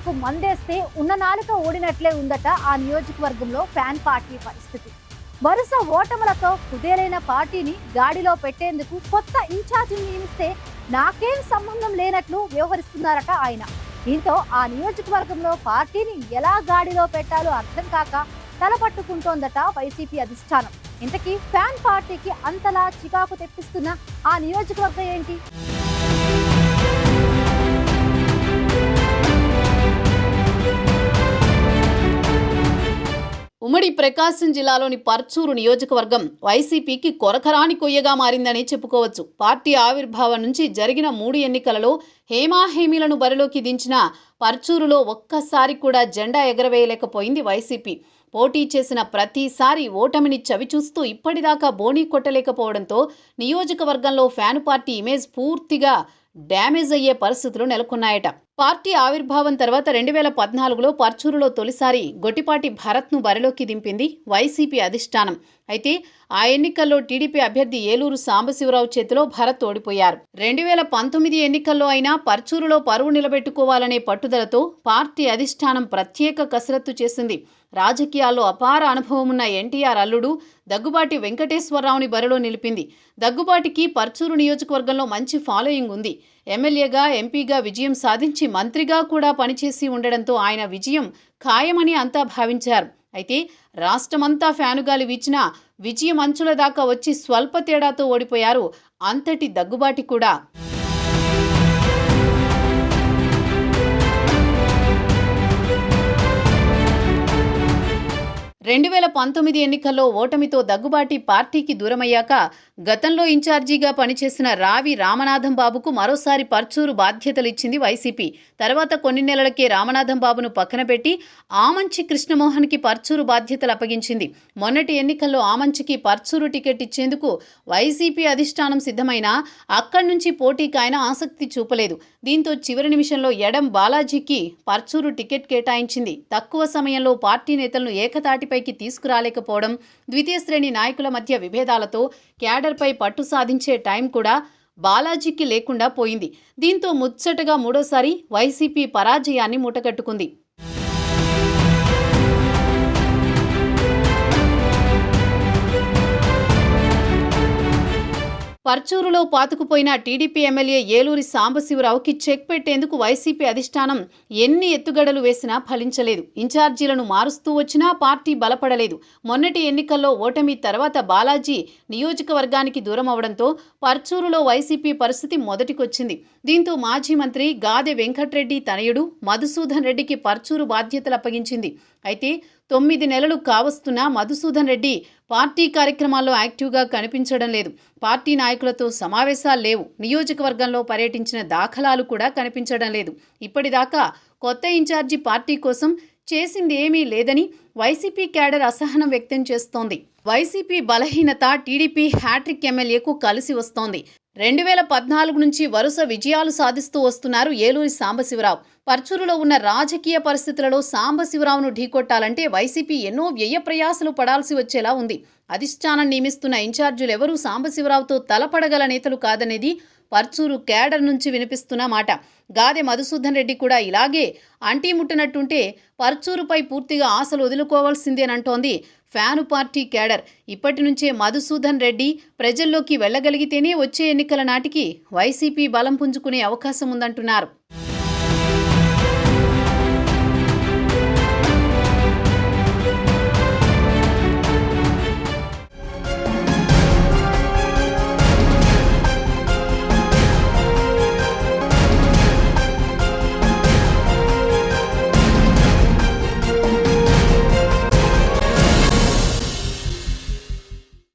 నాలుకకు మందేస్తే ఉన్న నాలుక ఓడినట్లే ఉందట ఆ నియోజకవర్గంలో ఫ్యాన్ పార్టీ పరిస్థితి. వరుస ఓటములతో కుదేలైన పార్టీని గాడిలో పెట్టేందుకు కొత్త ఇన్ఛార్జిని నియమిస్తే నాకేం సంబంధం లేనట్లు వ్యవహరిస్తున్నారట ఆయన. దీంతో ఆ నియోజకవర్గంలో పార్టీని ఎలా గాడిలో పెట్టాలో అర్థం కాక తలపట్టుకుంటోందట వైసీపీ అధిష్టానం. ఇంతకీ ఫ్యాన్ పార్టీకి అంతలా చికాకు తెప్పిస్తున్న ఆ నియోజకవర్గం ఏంటి? ఉమ్మడి ప్రకాశం జిల్లాలోని పర్చూరు నియోజకవర్గం వైసీపీకి కొరకరాని కొయ్యగా మారిందని చెప్పుకోవచ్చు. పార్టీ ఆవిర్భావం నుంచి జరిగిన 3 ఎన్నికలలో హేమాహేమీలను బరిలోకి దించిన పర్చూరులో ఒక్కసారి కూడా జెండా ఎగరవేయలేకపోయింది వైసీపీ. పోటీ చేసిన ప్రతిసారి ఓటమిని చవిచూస్తూ ఇప్పటిదాకా బోనీ కొట్టలేకపోవడంతో నియోజకవర్గంలో ఫ్యాన్ పార్టీ ఇమేజ్ పూర్తిగా డ్యామేజ్ అయ్యే పరిస్థితులు నెలకొన్నాయట. పార్టీ ఆవిర్భావం తర్వాత 2014లో పర్చూరులో తొలిసారి గొట్టిపాటి భరత్ను బరిలోకి దింపింది వైసీపీ అధిష్టానం. అయితే ఆ ఎన్నికల్లో టీడీపీ అభ్యర్థి ఏలూరు సాంబశివరావు చేతిలో భరత్ ఓడిపోయారు. 2019 ఎన్నికల్లో అయినా పర్చూరులో పరువు నిలబెట్టుకోవాలనే పట్టుదలతో పార్టీ అధిష్టానం ప్రత్యేక కసరత్తు చేసింది. రాజకీయాల్లో అపార అనుభవం ఉన్న ఎన్టీఆర్ అల్లుడు దగ్గుబాటి వెంకటేశ్వరరావుని బరిలో నిలిపింది. దగ్గుబాటికి పర్చూరు నియోజకవర్గంలో మంచి ఫాలోయింగ్ ఉంది. ఎమ్మెల్యేగా, ఎంపీగా విజయం సాధించి మంత్రిగా కూడా పనిచేసి ఉండడంతో ఆయన విజయం ఖాయమని అంతా భావించారు. అయితే రాష్ట్రమంతా ఫ్యానుగాలి వీచినా విజయం అంచుల దాకా వచ్చి స్వల్ప తేడాతో ఓడిపోయారు అంతటి దగ్గుబాటి కూడా. 2019 ఎన్నికల్లో ఓటమితో దగ్గుబాటి పార్టీకి దూరమయ్యాక గతంలో ఇన్ఛార్జీగా పనిచేసిన రావి రామనాథం బాబుకు మరోసారి పర్చూరు బాధ్యతలిచ్చింది వైసీపీ. తర్వాత కొన్ని నెలలకే రామనాథం బాబును పక్కన పెట్టి ఆమంచి కృష్ణమోహన్కి పర్చూరు బాధ్యతలు అప్పగించింది. మొన్నటి ఎన్నికల్లో ఆమంచికి పర్చూరు టికెట్ ఇచ్చేందుకు వైసీపీ అధిష్టానం సిద్ధమైనా అక్కడి నుంచి పోటీకి ఆయన ఆసక్తి చూపలేదు. దీంతో చివరి నిమిషంలో ఎడం బాలాజీకి పర్చూరు టికెట్ కేటాయించింది. తక్కువ సమయంలో పార్టీ నేతలను ఏకతాటిపైకి తీసుకురాలేకపోవడం, ద్వితీయ శ్రేణి నాయకుల మధ్య విభేదాలతో క్యాడర్పై పట్టు సాధించే టైం కూడా బాలాజీకి లేకుండా పోయింది. దీంతో ముచ్చటగా మూడోసారి వైసీపీ పరాజయాన్ని మూటగట్టుకుంది. పర్చూరులో పాతుకుపోయిన టీడీపీ ఎమ్మెల్యే ఏలూరి సాంబశివరావుకి చెక్ పెట్టేందుకు వైసీపీ అధిష్టానం ఎన్ని ఎత్తుగడలు వేసినా ఫలించలేదు. ఇన్ఛార్జీలను మారుస్తూ వచ్చినా పార్టీ బలపడలేదు. మొన్నటి ఎన్నికల్లో ఓటమి తర్వాత బాలాజీ నియోజకవర్గానికి దూరం అవడంతో పర్చూరులో వైసీపీ పరిస్థితి మొదటికొచ్చింది. దీంతో మాజీ మంత్రి గాదె వెంకట్రెడ్డి తనయుడు మధుసూదన్ రెడ్డికి పర్చూరు బాధ్యతలు అప్పగించింది. అయితే 9 నెలలు కావస్తున్నా మధుసూదన్ రెడ్డి పార్టీ కార్యక్రమాల్లో యాక్టివ్గా కనిపించడం లేదు. పార్టీ నాయకులతో సమావేశాలు లేవు. నియోజకవర్గంలో పర్యటించిన దాఖలాలు కూడా కనిపించడం లేదు. ఇప్పటిదాకా కొత్త ఇన్ఛార్జి పార్టీ కోసం చేసింది ఏమీ లేదని వైసీపీ క్యాడర్ అసహనం వ్యక్తం చేస్తోంది. వైసీపీ బలహీనత టీడీపీ హ్యాట్రిక్ ఎమ్మెల్యేకు కలిసి వస్తోంది. 2014 నుంచి వరుస విజయాలు సాధిస్తూ వస్తున్నారు ఏలూరి సాంబశివరావు. పర్చూరులో ఉన్న రాజకీయ పరిస్థితులలో సాంబశివరావును ఢీకొట్టాలంటే వైసీపీ ఎన్నో వ్యయ ప్రయాసలు పడాల్సి వచ్చేలా ఉంది. అధిష్టానం నియమిస్తున్న ఇన్ఛార్జీలు ఎవరూ సాంబశివరావుతో తలపడగల నేతలు కాదనేది పర్చూరు క్యాడర్ నుంచి వినిపిస్తున్న మాట. గాదె మధుసూదన్ రెడ్డి కూడా ఇలాగే అంటీముట్టినట్టుంటే పర్చూరుపై పూర్తిగా ఆశలు వదులుకోవాల్సిందేనంటోంది ఫ్యాను పార్టీ క్యాడర్. ఇప్పటి నుంచే మధుసూదన్ రెడ్డి ప్రజల్లోకి వెళ్లగలిగితేనే వచ్చే ఎన్నికల నాటికి వైసీపీ బలం పుంజుకునే అవకాశం ఉందంటున్నారు.